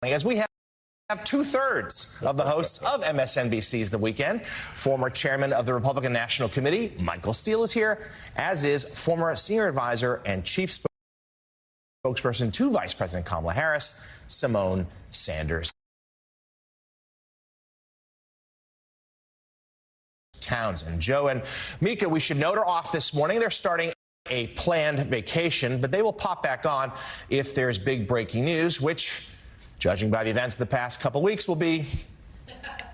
As we have two-thirds of the hosts of MSNBC's The Weekend. Former chairman of the Republican National Committee, Michael Steele, is here, as is former senior advisor and chief spokesperson to Vice President Kamala Harris, Simone Sanders. Townsend. Joe and Mika, we should note, are off this morning. They're starting a planned vacation, but they will pop back on if there's big breaking news, which, judging by the events of the past couple weeks, will be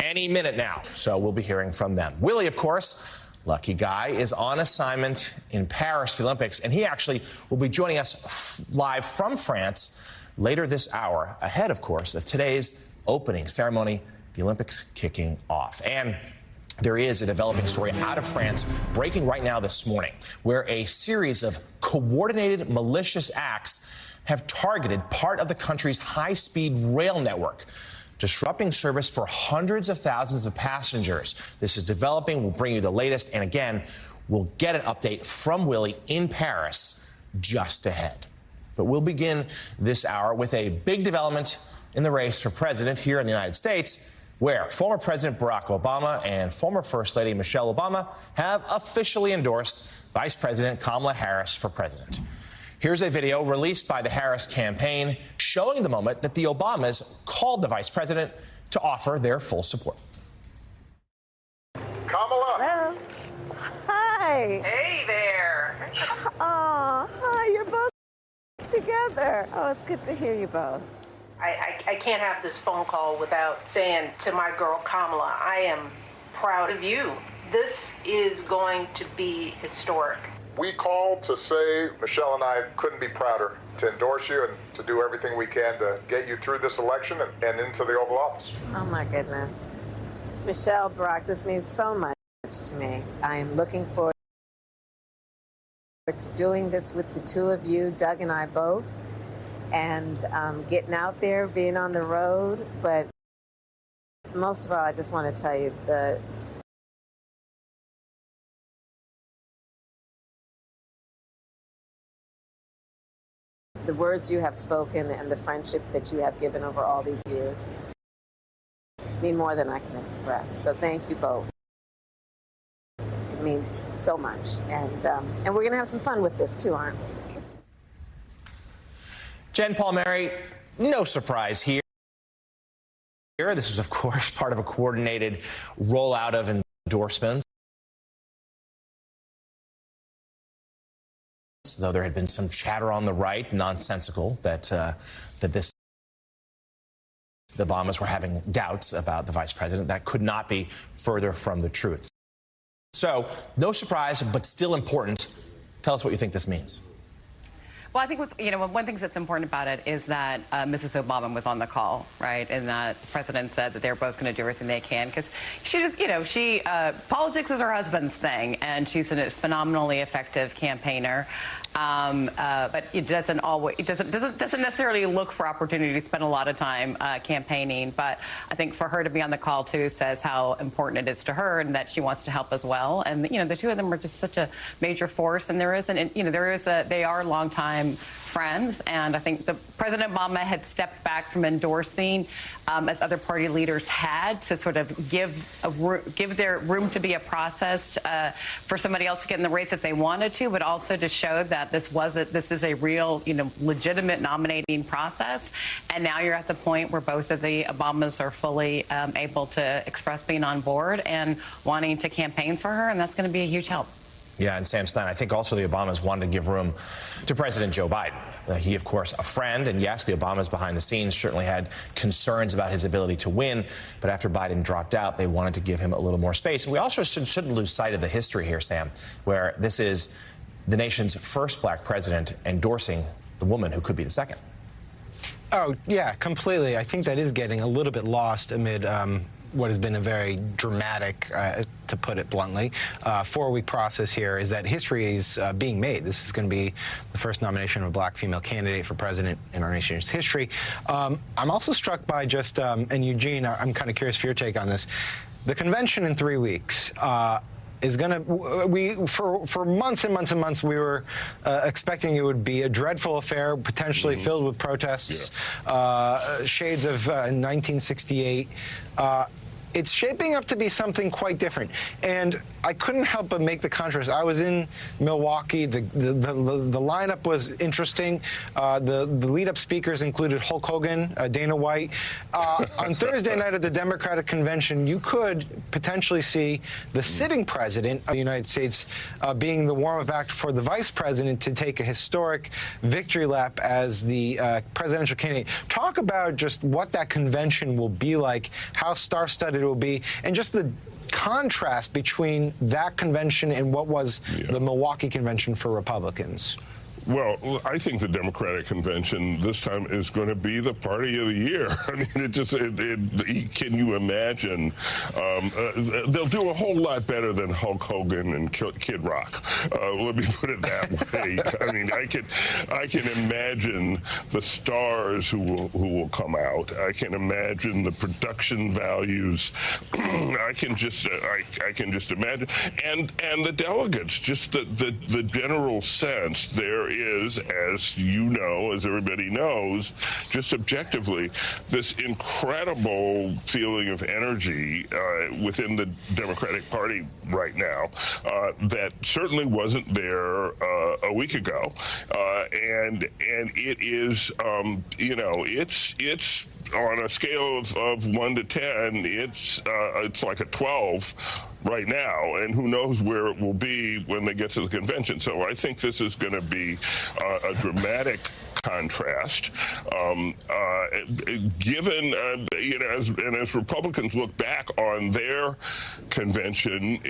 any minute now. So we'll be hearing from them. Willie, of course, lucky guy, is on assignment in Paris for the Olympics, and he actually will be joining us live from France later this hour, ahead, of course, of today's opening ceremony, the Olympics kicking off. And there is a developing story out of France breaking right now this morning, where a series of coordinated malicious acts have targeted part of the country's high-speed rail network, disrupting service for hundreds of thousands of passengers. This is developing. We'll bring you the latest. And again, we'll get an update from Willie in Paris just ahead. But we'll begin this hour with a big development in the race for president here in the United States, where former President Barack Obama and former First Lady Michelle Obama have officially endorsed Vice President Kamala Harris for president. Here's a video released by the Harris campaign showing the moment that the Obamas called the vice president to offer their full support. Kamala. Hello. Hi. Hey there. Oh, hi. You're both together. Oh, it's good to hear you both. I can't have this phone call without saying to my girl Kamala, I am proud of you. This is going to be historic. We called to say Michelle and I couldn't be prouder to endorse you and to do everything we can to get you through this election and into the Oval Office. Oh, my goodness. Michelle, Barack, this means so much to me. I am looking forward to doing this with the two of you, Doug and I both, and getting out there, being on the road. But most of all, I just want to tell you the words you have spoken and the friendship that you have given over all these years mean more than I can express. So thank you both. It means so much. And we're going to have some fun with this, too, aren't we? Jen Palmieri, no surprise here. This is, of course, part of a coordinated rollout of endorsements, though there had been some chatter on the right, nonsensical, that the Obamas were having doubts about the vice president. That could not be further from the truth. So, no surprise, but still important. Tell us what you think this means. Well, I think one thing that's important about it is that Mrs. Obama was on the call, right? And that the president said that they're both going to do everything they can, because she just, politics is her husband's thing, and she's a phenomenally effective campaigner. But it doesn't necessarily look for opportunity to spend a lot of time campaigning. But I think for her to be on the call too says how important it is to her, and that she wants to help as well. And the two of them are just such a major force, and they are longtime friends. And I think the President Obama had stepped back from endorsing, as other party leaders had, to sort of give their room to be a process for somebody else to get in the race if they wanted to, but also to show that this is a real, legitimate nominating process. And now you're at the point where both of the Obamas are fully able to express being on board and wanting to campaign for her, and that's going to be a huge help. Yeah, and Sam Stein, I think also the Obamas wanted to give room to President Joe Biden. He, of course, a friend, and yes, the Obamas behind the scenes certainly had concerns about his ability to win, but after Biden dropped out, they wanted to give him a little more space. And we also shouldn't lose sight of the history here, Sam, where this is the nation's first black president endorsing the woman who could be the second. Oh, yeah, completely. I think that is getting a little bit lost amid what has been a very dramatic, to put it bluntly, 4-week process here. Is that history is being made. This is going to be the first nomination of a black female candidate for president in our nation's history. I'm also struck by just, and Eugene, I'm kind of curious for your take on this, the convention in 3 weeks. is going to, for months and months and months, we were expecting it would be a dreadful affair, potentially filled with protests, shades of 1968. It's shaping up to be something quite different. And I couldn't help but make the contrast. I was in Milwaukee. The lineup was interesting. The lead-up speakers included Hulk Hogan, Dana White. On Thursday night at the Democratic Convention, you could potentially see the sitting president of the United States being the warm-up act for the vice president to take a historic victory lap as the presidential candidate. Talk about just what that convention will be like, how star-studded it will be, and just the contrast between that convention and what was the Milwaukee convention for Republicans. Well, I think the Democratic Convention this time is going to be the party of the year. I mean, can you imagine? They'll do a whole lot better than Hulk Hogan and Kid Rock. Let me put it that way. I mean, I can imagine the stars who will come out. I can imagine the production values. I can just imagine, and the delegates. Just the general sense there is, as you know, as everybody knows, just objectively, this incredible feeling of energy within the Democratic Party right now that certainly wasn't there a week ago, and it is, it's on a scale of 1 to 10, it's like a 12 right now, and who knows where it will be when they get to the convention. So I think this is going to be a dramatic contrast, given, as Republicans look back on their convention,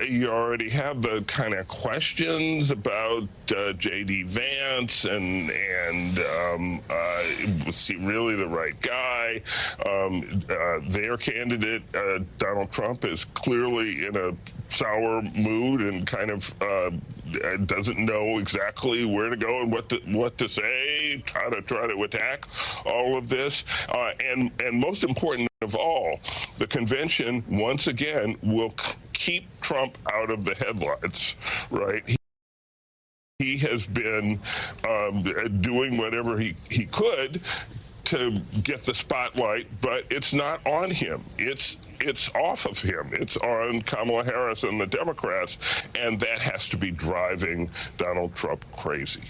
you already have the kind of questions about J.D. Vance and was he really the right guy? Their candidate, Donald Trump, is clearly in a sour mood and kind of doesn't know exactly where to go and what to say, how to try to attack all of this, and most important of all, the convention once again will keep Trump out of the headlines, right? He has been doing whatever he could to get the spotlight, but it's not on him. It's off of him. It's on Kamala Harris and the Democrats, and that has to be driving Donald Trump crazy.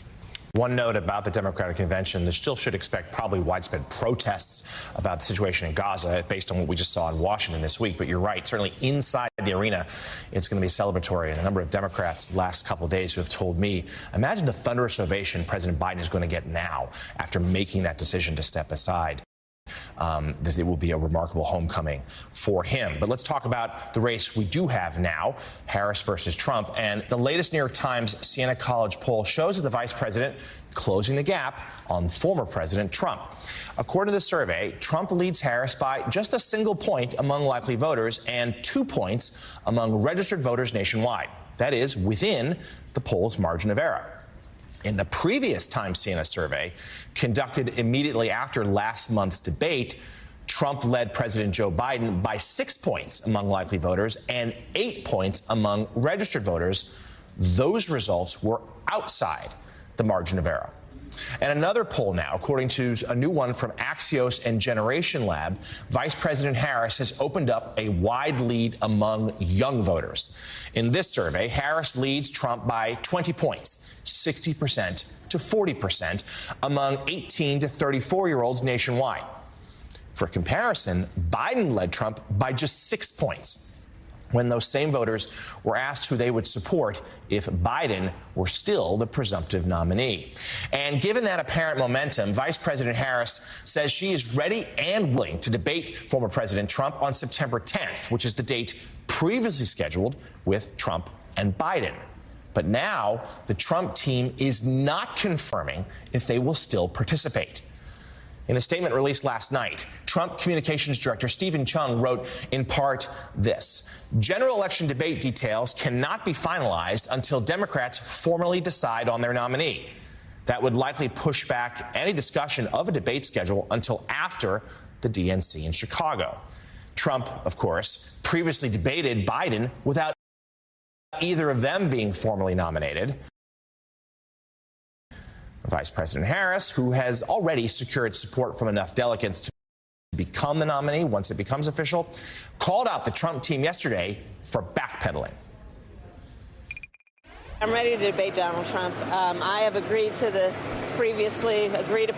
One note about the Democratic Convention, they still should expect probably widespread protests about the situation in Gaza based on what we just saw in Washington this week. But you're right, certainly inside the arena, it's going to be celebratory. And a number of Democrats the last couple of days who have told me, imagine the thunderous ovation President Biden is going to get now after making that decision to step aside. That it will be a remarkable homecoming for him. But let's talk about the race we do have now, Harris versus Trump. And the latest New York Times Siena College poll shows that the vice president closing the gap on former President Trump. According to the survey, Trump leads Harris by just a single point among likely voters and 2 points among registered voters nationwide. That is within the poll's margin of error. In the previous Times Siena survey, conducted immediately after last month's debate, Trump led President Joe Biden by 6 points among likely voters and 8 points among registered voters. Those results were outside the margin of error. And another poll now, according to a new one from Axios and Generation Lab, Vice President Harris has opened up a wide lead among young voters. In this survey, Harris leads Trump by 20 points, 60% to 40% among 18 to 34-year-olds nationwide. For comparison, Biden led Trump by just 6 points when those same voters were asked who they would support if Biden were still the presumptive nominee. And given that apparent momentum, Vice President Harris says she is ready and willing to debate former President Trump on September 10th, which is the date previously scheduled with Trump and Biden. But now the Trump team is not confirming if they will still participate. In a statement released last night, Trump Communications Director Stephen Chung wrote in part this: general election debate details cannot be finalized until Democrats formally decide on their nominee. That would likely push back any discussion of a debate schedule until after the DNC in Chicago. Trump, of course, previously debated Biden without either of them being formally nominated. Vice President Harris, who has already secured support from enough delegates to become the nominee once it becomes official, called out the Trump team yesterday for backpedaling. I'm ready to debate Donald Trump. I have agreed to the previously agreed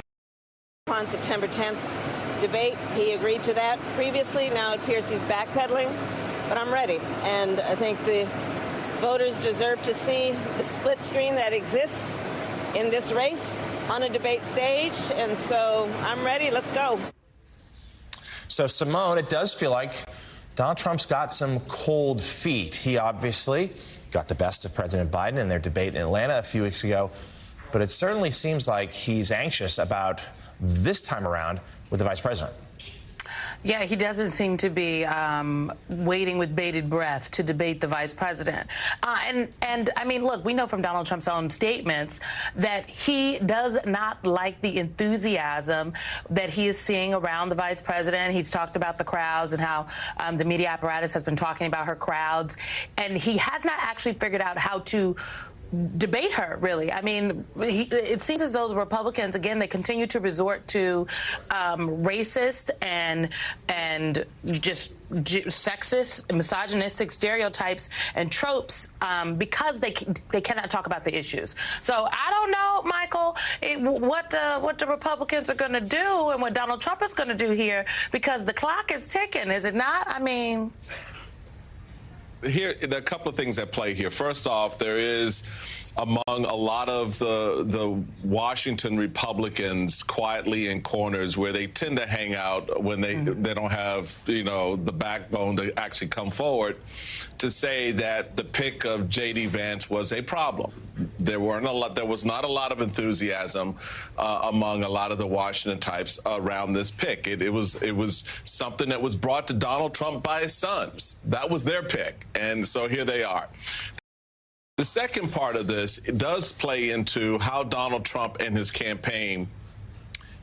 upon September 10th debate. He agreed to that previously. Now it appears he's backpedaling, but I'm ready. And I think the voters deserve to see the split screen that exists in this race on a debate stage. And so I'm ready. Let's go. So, Simone, it does feel like Donald Trump's got some cold feet. He obviously got the best of President Biden in their debate in Atlanta a few weeks ago. But it certainly seems like he's anxious about this time around with the vice president. Yeah, he doesn't seem to be waiting with bated breath to debate the vice president. And I mean, look, we know from Donald Trump's own statements that he does not like the enthusiasm that he is seeing around the vice president. He's talked about the crowds and how the media apparatus has been talking about her crowds. And he has not actually figured out how to debate her, really. I mean, it seems as though the Republicans, again, they continue to resort to racist and just sexist, misogynistic stereotypes and tropes because they cannot talk about the issues. So I don't know, Michael, what the Republicans are going to do and what Donald Trump is going to do here, because the clock is ticking, is it not? I mean, here, there are a couple of things at play here. First off, there is among a lot of the Washington Republicans quietly in corners where they tend to hang out when they don't have, you know, the backbone to actually come forward to say that the pick of J.D. Vance was a problem. There was not a lot of enthusiasm among a lot of the Washington types around this pick. It was something that was brought to Donald Trump by his sons. That was their pick, and so here they are. The second part of this, it does play into how Donald Trump and his campaign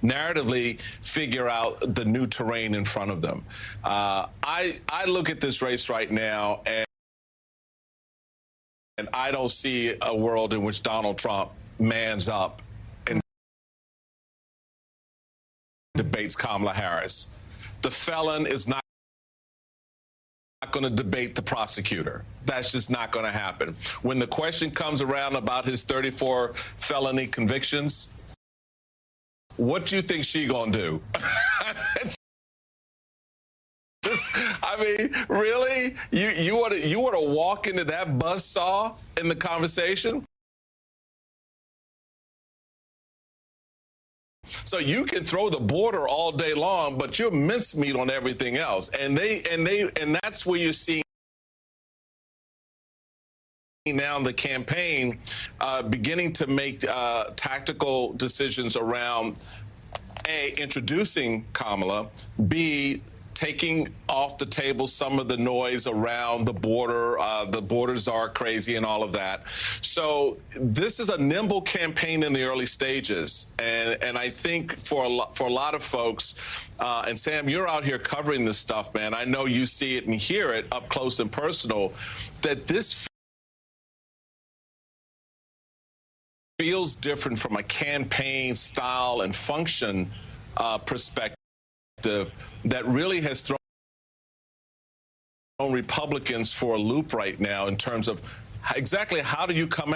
narratively figure out the new terrain in front of them. I look at this race right now, and I don't see a world in which Donald Trump mans up and debates Kamala Harris. The felon is not going to debate the prosecutor. That's just not going to happen. When the question comes around about his 34 felony convictions, what do you think she going to do? I mean, really? You want to walk into that buzzsaw in the conversation? So you can throw the border all day long, but you're mincemeat on everything else. And that's where you're seeing now the campaign beginning to make tactical decisions around A, introducing Kamala, B, taking off the table some of the noise around the border. The borders are crazy and all of that. So this is a nimble campaign in the early stages. And I think for a lot of folks, and Sam, you're out here covering this stuff, man. I know you see it and hear it up close and personal, that this feels different from a campaign style and function perspective that really has thrown Republicans for a loop right now in terms of exactly how do you come